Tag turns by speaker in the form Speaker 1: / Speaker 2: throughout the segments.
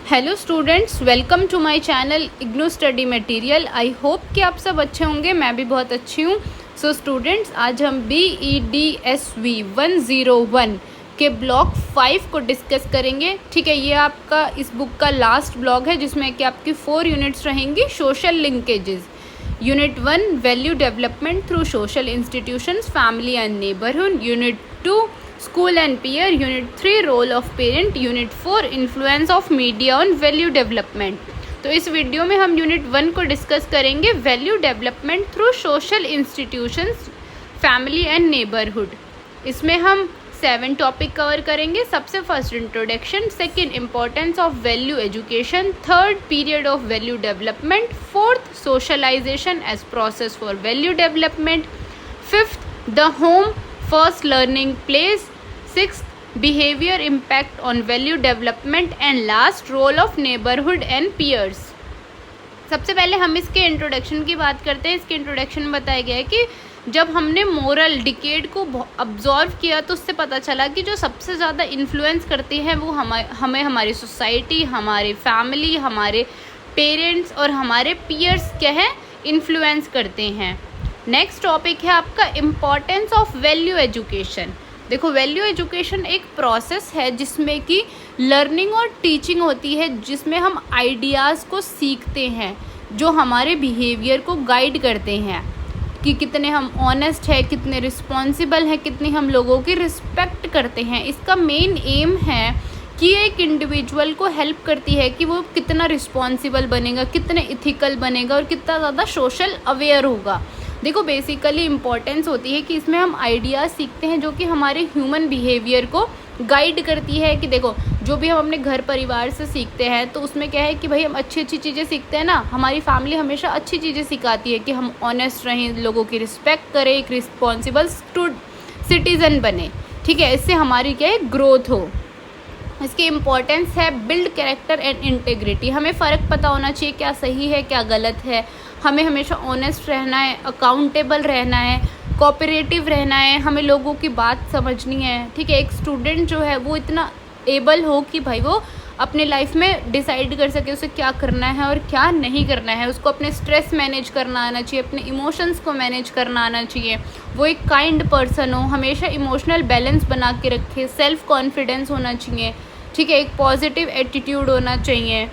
Speaker 1: Hello students, welcome to my channel IGNOU study material. I hope कि आप सब अच्छे होंगे। मैं भी बहुत अच्छी हूँ। सो स्टूडेंट्स, आज हम BEDSV 101 के ब्लॉक 5 को डिस्कस करेंगे। ठीक है, ये आपका इस बुक का लास्ट ब्लॉक है जिसमें कि आपकी 4 यूनिट्स रहेंगी। Social linkages, unit 1 value development through social institutions, family and neighbourhood, unit 2 school and peer, unit 3 role of parent, unit 4 influence of media on value development. तो इस वीडियो में हम यूनिट 1 को डिस्कस करेंगे, value development through social institutions, family and neighbourhood. इसमें हम 7 topic cover करेंगे। सबसे first introduction, second importance of value education, third period of value development, fourth socialisation as process for value development, fifth the home first learning place, sixth behaviour impact on value development and last role of neighbourhood and peers. सबसे पहले हम इसके introduction की बात करते हैं। इसके introduction में बताया गया है कि जब हमने मोरल डिकेड को ऑब्जर्व किया तो उससे पता चला कि जो सबसे ज़्यादा इन्फ्लुएंस करती हैं वो हमें हमारी सोसाइटी, हमारे फैमिली, हमारे पेरेंट्स और हमारे पीयर्स क्या है, इन्फ्लुएंस करते हैं। नेक्स्ट टॉपिक है आपका इम्पॉर्टेंस ऑफ वैल्यू एजुकेशन। देखो, वैल्यू एजुकेशन एक प्रोसेस है जिसमें कि लर्निंग और टीचिंग होती है, जिसमें हम आइडियाज़ को सीखते हैं जो हमारे बिहेवियर को गाइड करते हैं कि कितने हम ऑनेस्ट है, कितने रिस्पॉन्सिबल हैं, कितनी हम लोगों की रिस्पेक्ट करते हैं। इसका मेन एम है कि एक इंडिविजुअल को हेल्प करती है कि वो कितना रिस्पॉन्सिबल बनेगा, कितने इथिकल बनेगा और कितना ज़्यादा सोशल अवेयर होगा। देखो, बेसिकली इम्पॉर्टेंस होती है कि इसमें हम आइडियाज़ सीखते हैं जो कि हमारे ह्यूमन बिहेवियर को गाइड करती है। कि देखो, जो भी हम अपने घर परिवार से सीखते हैं तो उसमें क्या है कि भाई हम अच्छी अच्छी चीज़ें सीखते हैं ना। हमारी फैमिली हमेशा अच्छी चीज़ें सिखाती है कि हम ऑनेस्ट रहें, लोगों की रिस्पेक्ट करें, एक रिस्पॉन्सिबल सिटीज़न बने। ठीक है, इससे हमारी क्या है, ग्रोथ हो। इसकी इम्पॉर्टेंस है बिल्ड कैरेक्टर एंड इंटेग्रिटी। हमें फ़र्क पता होना चाहिए क्या सही है क्या गलत है। हमें हमेशा ऑनेस्ट रहना है, अकाउंटेबल रहना है, कोऑपरेटिव रहना है, हमें लोगों की बात समझनी है। ठीक है, एक स्टूडेंट जो है वो इतना एबल हो कि भाई वो अपने लाइफ में डिसाइड कर सके उसे क्या करना है और क्या नहीं करना है। उसको अपने स्ट्रेस मैनेज करना आना चाहिए, अपने इमोशंस को मैनेज करना आना चाहिए। वो एक काइंड पर्सन हो, हमेशा इमोशनल बैलेंस बना के रखे, सेल्फ कॉन्फिडेंस होना चाहिए। ठीक है, एक पॉजिटिव एटीट्यूड होना चाहिए।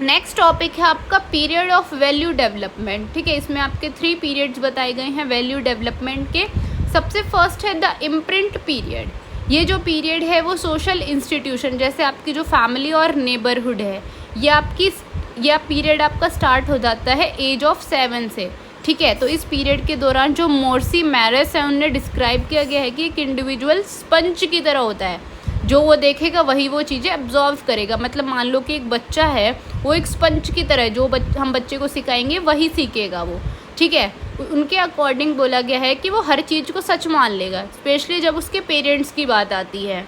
Speaker 1: नेक्स्ट टॉपिक है आपका पीरियड ऑफ वैल्यू डेवलपमेंट। ठीक है, इसमें आपके 3 पीरियड्स बताए गए हैं वैल्यू डेवलपमेंट के। सबसे फर्स्ट है द इम्प्रिंट पीरियड। ये जो पीरियड है वो सोशल इंस्टीट्यूशन, जैसे आपकी जो फैमिली और नेबरहुड है, यह पीरियड आपका स्टार्ट हो जाता है एज ऑफ 7 से। ठीक है, तो इस पीरियड के दौरान जो मोर्सी मैरिस है उन्हें डिस्क्राइब किया गया है कि एक इंडिविजुअल स्पंज की तरह होता है, जो वो देखेगा वही वो चीज़ें अब्जॉर्व करेगा। मतलब मान लो कि एक बच्चा है, वो एक स्पंज की तरह है, जो हम बच्चे को सिखाएंगे वही सीखेगा वो। ठीक है, उनके अकॉर्डिंग बोला गया है कि वो हर चीज़ को सच मान लेगा, स्पेशली जब उसके पेरेंट्स की बात आती है।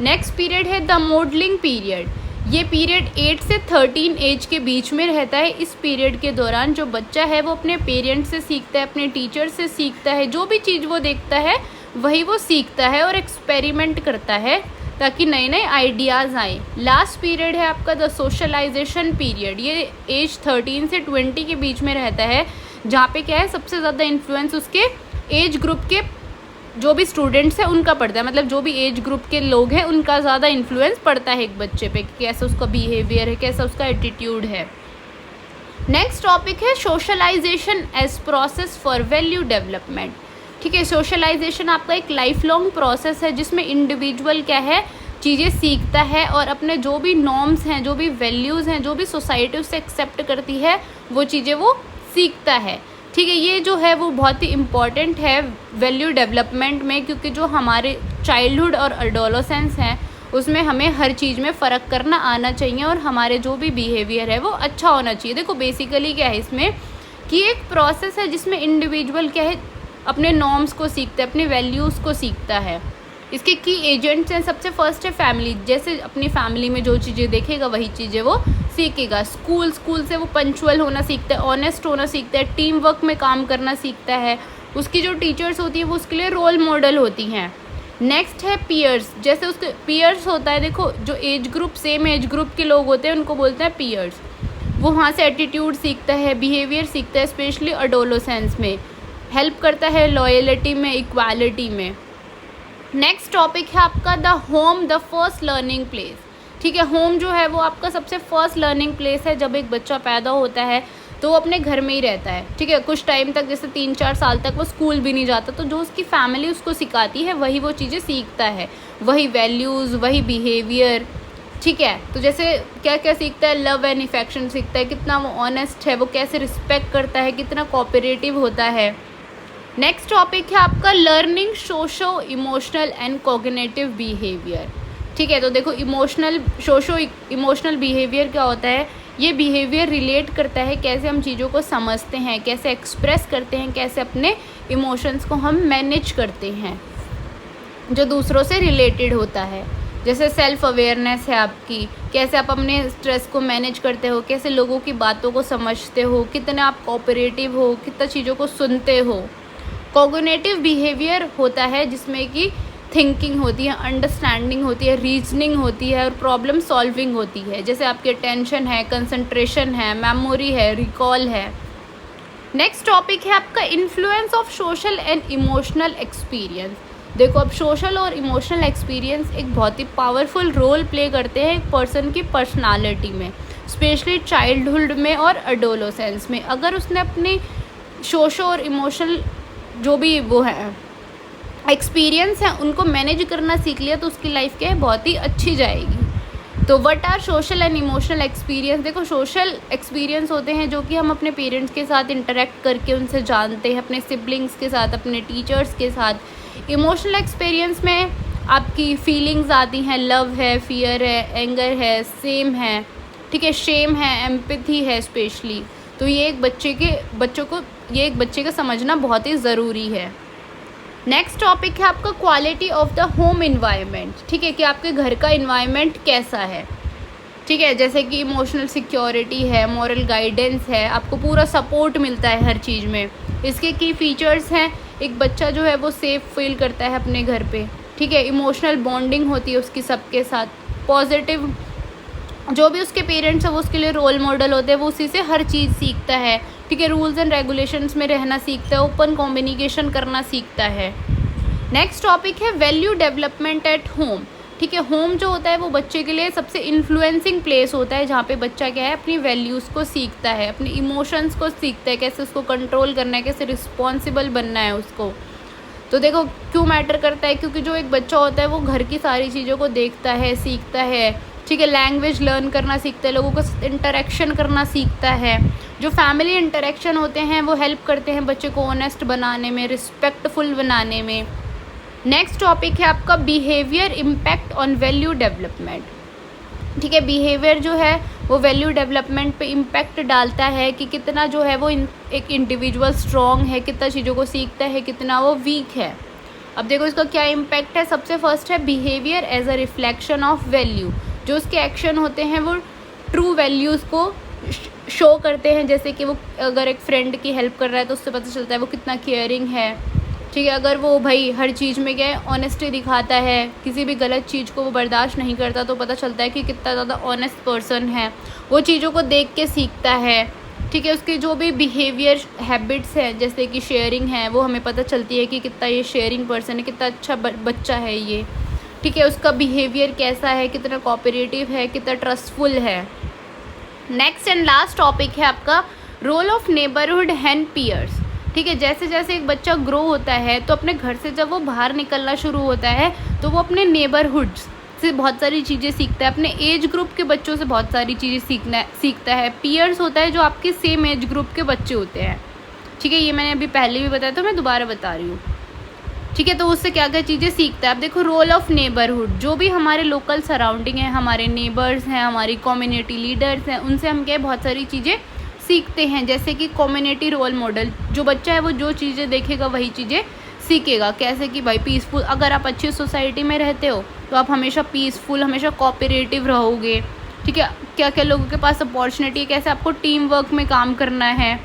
Speaker 1: नेक्स्ट पीरियड है द मॉडलिंग पीरियड। ये पीरियड 8 से 13 एज के बीच में रहता है। इस पीरियड के दौरान जो बच्चा है वो अपने पेरेंट्स से सीखता है, अपने टीचर से सीखता है। जो भी चीज़ वो देखता है वही वो सीखता है और एक्सपेरिमेंट करता है ताकि नए नए आइडियाज़ आए। लास्ट पीरियड है आपका द सोशलाइजेशन पीरियड। ये एज 13 से 20 के बीच में रहता है, जहाँ पे क्या है, सबसे ज़्यादा इन्फ्लुएंस उसके एज ग्रुप के जो भी स्टूडेंट्स हैं उनका पड़ता है। मतलब जो भी एज ग्रुप के लोग हैं उनका ज़्यादा इन्फ्लुएंस पड़ता है एक बच्चे पे, कैसा उसका बिहेवियर है, कैसा उसका एटीट्यूड है। नेक्स्ट टॉपिक है socialisation as process for value development. ठीक है, सोशलाइजेशन आपका एक लाइफ लॉन्ग प्रोसेस है जिसमें इंडिविजुअल क्या है, चीज़ें सीखता है और अपने जो भी नॉर्म्स हैं, जो भी वैल्यूज़ हैं, जो भी सोसाइटी उससे एक्सेप्ट करती है वो चीज़ें वो सीखता है। ठीक है, ये जो है वो बहुत ही इम्पॉर्टेंट है वैल्यू डेवलपमेंट में, क्योंकि जो हमारे चाइल्डहुड और एडोलेसेंस हैं उसमें हमें हर चीज़ में फ़र्क करना आना चाहिए और हमारे जो भी बिहेवियर है वो अच्छा होना चाहिए। देखो, बेसिकली क्या है इसमें कि एक प्रोसेस है जिसमें इंडिविजुअल क्या है, अपने नॉर्म्स को सीखता है, अपने वैल्यूज़ को सीखता है। इसके की एजेंट्स हैं। सबसे फर्स्ट है फैमिली। जैसे अपनी फैमिली में जो चीज़ें देखेगा वही चीज़ें वो सीखेगा। स्कूल से वो पंक्चुअल होना सीखता है, ऑनेस्ट होना सीखता है, टीम वर्क में काम करना सीखता है। उसकी जो टीचर्स होती है वो उसके लिए रोल मॉडल होती हैं। नेक्स्ट है पीयर्स, जैसे उसके पीयर्स होता है, देखो जो age group same age group के लोग होते हैं उनको बोलते हैं पीयर्स। वो वहाँ से एटीट्यूड सीखता है, बिहेवियर सीखता है, स्पेशली अडोलोसेंस में हेल्प करता है, लॉयल्टी में, इक्वालिटी में। नेक्स्ट टॉपिक है आपका the home, the first learning place. ठीक है, होम जो है वो आपका सबसे फर्स्ट लर्निंग प्लेस है। जब एक बच्चा पैदा होता है तो वो अपने घर में ही रहता है। ठीक है, कुछ टाइम तक, जैसे 3-4 साल तक वो स्कूल भी नहीं जाता, तो जो उसकी फैमिली उसको सिखाती है वही वो चीज़ें सीखता है, वही वैल्यूज़, वही बिहेवियर। ठीक है, तो जैसे क्या क्या सीखता है, लव एंड इफेक्शन सीखता है, कितना वो ऑनेस्ट है, वो कैसे रिस्पेक्ट करता है, कितना कोऑपरेटिव होता है। नेक्स्ट टॉपिक है आपका learning socio emotional and cognitive behaviour. ठीक है, तो देखो सोशो इमोशनल बिहेवियर क्या होता है, ये बिहेवियर रिलेट करता है कैसे हम चीज़ों को समझते हैं, कैसे एक्सप्रेस करते हैं, कैसे अपने इमोशंस को हम मैनेज करते हैं, जो दूसरों से रिलेटेड होता है। जैसे सेल्फ अवेयरनेस है आपकी, कैसे आप अपने स्ट्रेस को मैनेज करते हो, कैसे लोगों की बातों को समझते हो, कितने आप कोऑपरेटिव हो, कितना चीज़ों को सुनते हो। कॉग्निटिव बिहेवियर होता है जिसमें कि थिंकिंग होती है, अंडरस्टैंडिंग होती है, रीजनिंग होती है और प्रॉब्लम सॉल्विंग होती है। जैसे आपकी अटेंशन है, कंसंट्रेशन है, मेमोरी है, रिकॉल है। नेक्स्ट टॉपिक है आपका influence of social and emotional experience. देखो, अब सोशल और इमोशनल एक्सपीरियंस एक बहुत ही पावरफुल रोल प्ले करते हैं एक पर्सन की पर्सनालिटी में, स्पेशली चाइल्डहुड में और एडोलेसेंस में। अगर उसने अपनी सोशल और इमोशनल जो भी वो है एक्सपीरियंस है उनको मैनेज करना सीख लिया तो उसकी लाइफ क्या है, बहुत ही अच्छी जाएगी। तो what are social and emotional experience. देखो, सोशल एक्सपीरियंस होते हैं जो कि हम अपने पेरेंट्स के साथ इंटरेक्ट करके उनसे जानते हैं, अपने सिबलिंग्स के साथ, अपने टीचर्स के साथ। इमोशनल एक्सपीरियंस में आपकी फीलिंग्स आती हैं, लव है, फियर है, एंगर है, सेम है, ठीक है, शेम है, एम्पैथी है स्पेशली। तो ये एक बच्चे का समझना बहुत ही ज़रूरी है। नेक्स्ट टॉपिक है आपका quality of the home environment. ठीक है, कि आपके घर का इन्वायरमेंट कैसा है। ठीक है, जैसे कि इमोशनल सिक्योरिटी है, मॉरल गाइडेंस है, आपको पूरा सपोर्ट मिलता है हर चीज़ में। इसके की फीचर्स हैं, एक बच्चा जो है वो सेफ फील करता है अपने घर पे। ठीक है, इमोशनल बॉन्डिंग होती है उसकी सबके साथ, पॉजिटिव, जो भी उसके पेरेंट्स हैं वो उसके लिए रोल मॉडल होते हैं, वो उसी से हर चीज़ सीखता है। ठीक है, रूल्स एंड रेगुलेशंस में रहना सीखता है, ओपन कम्युनिकेशन करना सीखता है। नेक्स्ट टॉपिक है वैल्यू डेवलपमेंट एट होम। ठीक है, होम जो होता है वो बच्चे के लिए सबसे इन्फ्लुएंसिंग प्लेस होता है, जहाँ पे बच्चा क्या है, अपनी वैल्यूज़ को सीखता है, अपने इमोशंस को सीखता है, कैसे उसको कंट्रोल करना है, कैसे रिस्पॉन्सिबल बनना है उसको। तो देखो क्यों मैटर करता है, क्योंकि जो एक बच्चा होता है वो घर की सारी चीज़ों को देखता है, सीखता है। ठीक है, लैंग्वेज लर्न करना सीखता है, लोगों का इंटरेक्शन करना सीखता है। जो फैमिली इंटरेक्शन होते हैं वो हेल्प करते हैं बच्चे को ऑनेस्ट बनाने में, रिस्पेक्टफुल बनाने में। नेक्स्ट टॉपिक है आपका behaviour impact on value development. ठीक है, बिहेवियर जो है वो वैल्यू डेवलपमेंट पे इम्पैक्ट डालता है कि कितना जो है वो एक इंडिविजुअल स्ट्रॉन्ग है, कितना चीज़ों को सीखता है, कितना वो वीक है। अब देखो इसका क्या इम्पैक्ट है। सबसे फर्स्ट है behaviour as a reflection of value. जो उसके एक्शन होते हैं वो ट्रू वैल्यूज़ को शो करते हैं। जैसे कि वो अगर एक फ्रेंड की हेल्प कर रहा है तो उससे पता चलता है वो कितना केयरिंग है। ठीक है, अगर वो भाई हर चीज़ में क्या है, ऑनेस्टी दिखाता है, किसी भी गलत चीज़ को वो बर्दाश्त नहीं करता, तो पता चलता है कि कितना ज़्यादा ऑनेस्ट पर्सन है। वो चीज़ों को देख के सीखता है। ठीक है, उसकी जो भी बिहेवियर हैबिट्स हैं जैसे कि शेयरिंग है, वो हमें पता चलती है कि कितना ये शेयरिंग पर्सन है, कितना अच्छा बच्चा है ये। ठीक है, उसका बिहेवियर कैसा है, कितना कोऑपरेटिव है, कितना ट्रस्टफुल है। नेक्स्ट एंड लास्ट टॉपिक है आपका role of neighbourhood and peers. ठीक है, जैसे जैसे एक बच्चा ग्रो होता है तो अपने घर से जब वो बाहर निकलना शुरू होता है तो वो अपने नेबरहुड्स से बहुत सारी चीज़ें सीखता है, अपने एज ग्रुप के बच्चों से बहुत सारी चीज़ें सीखता है। पीयर्स होता है जो आपके सेम एज ग्रुप के बच्चे होते हैं। ठीक है, ये मैंने अभी पहले भी बताया तो मैं दोबारा बता रही हूँ। ठीक है, तो उससे क्या क्या चीज़ें सीखता है। अब देखो रोल ऑफ नेबरहुड, जो भी हमारे लोकल सराउंडिंग है, हमारे नेबर्स हैं, हमारी कम्युनिटी लीडर्स हैं, उनसे हम क्या बहुत सारी चीज़ें सीखते हैं। जैसे कि कम्युनिटी रोल मॉडल, जो बच्चा है वो जो चीज़ें देखेगा वही चीज़ें सीखेगा। कैसे कि भाई पीसफुल, अगर आप अच्छी सोसाइटी में रहते हो तो आप हमेशा पीसफुल, हमेशा कोऑपरेटिव रहोगे। ठीक है, क्या क्या लोगों के पास अपॉर्चुनिटी है, कैसे आपको टीम वर्क में काम करना है।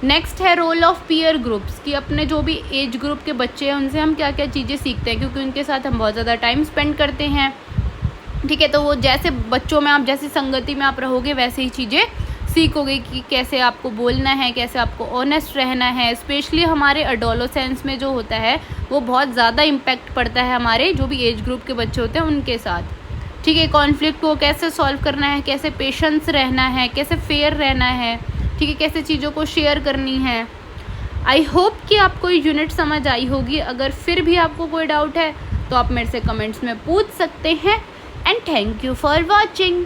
Speaker 1: नेक्स्ट है रोल ऑफ पीयर ग्रुप्स, कि अपने जो भी एज ग्रुप के बच्चे हैं उनसे हम क्या क्या चीज़ें सीखते हैं, क्योंकि उनके साथ हम बहुत ज़्यादा टाइम स्पेंड करते हैं। ठीक है, तो वो जैसे बच्चों में आप जैसी संगति में आप रहोगे वैसे ही चीज़ें सीखोगे कि कैसे आपको बोलना है, कैसे आपको ऑनेस्ट रहना है। स्पेशली हमारे एडोलेसेंस में जो होता है वो बहुत ज़्यादा इम्पैक्ट पड़ता है हमारे जो भी एज ग्रुप के बच्चे होते हैं उनके साथ। ठीक है, कॉन्फ्लिक्ट को कैसे सॉल्व करना है, कैसे पेशेंस रहना है, कैसे फेयर रहना है, ठीक है, कैसे चीज़ों को शेयर करनी है। आई होप कि आपको ये यूनिट समझ आई होगी। अगर फिर भी आपको कोई डाउट है तो आप मेरे से कमेंट्स में पूछ सकते हैं। And thank you for watching.